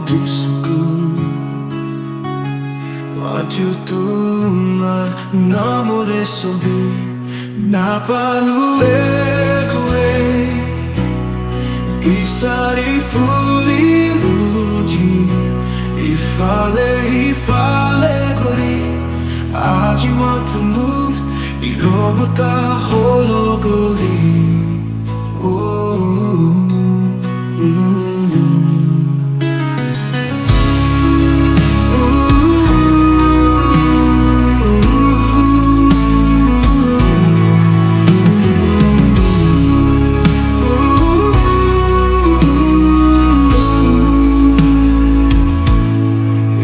dusokut mathu tumar namorey sobi Nepalu ekuei Bisari Furilo Ji Ifale hifale ghuri Ajio mathu Nirobota Logori.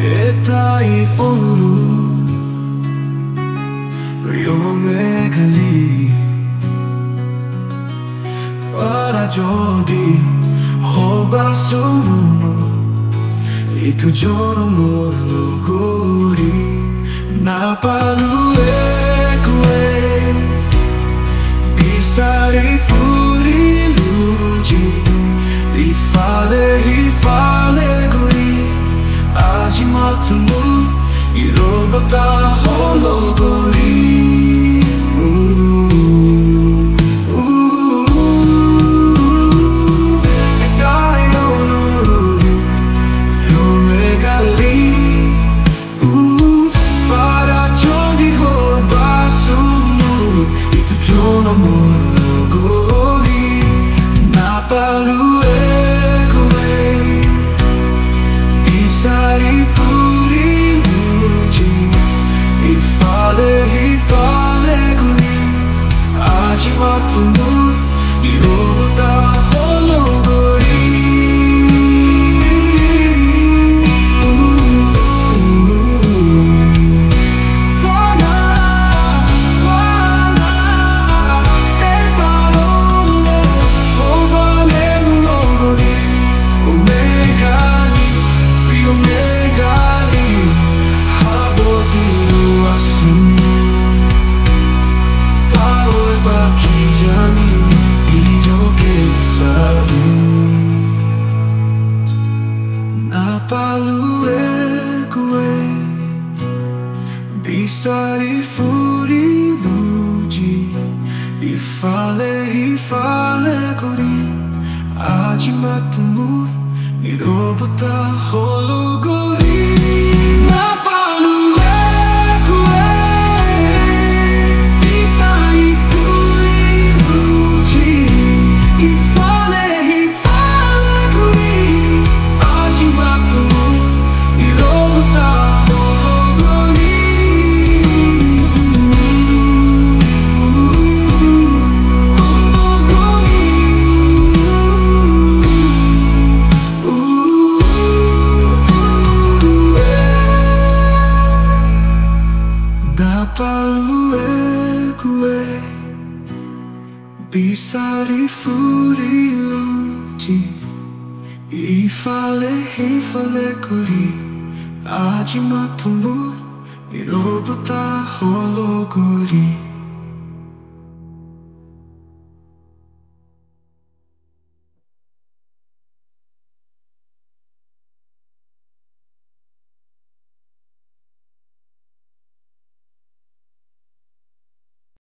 Etai Onurudh Priyo Meghali para jodi hobasun itu jonomor Logori Nepalu ekuei Bisari Furilo Ji Ifale hifale ghuri Ajio mathu Nirobota Logori. Etai Onurudh Priyo Meghali para jodi hobasun itu jonomor Logori Nepalu ekuei Bisari Furilo Ji Ifale hifale ghuri Ajio mathu Nirobota Logori. Priyo Meghali Nepalu ekuei Bisari Furilo Ji Ifale hifale ghuri Ajio mathu Nirobota Logori. Nepalu ekuei Bisari Furilo Ji Ifale hifale ghuri Ajio mathu Nirobota Logori. Nepalu ekuei Bisari Furilo Ji Ifale hifale ghuri Ajio mathu Nirobota Logori.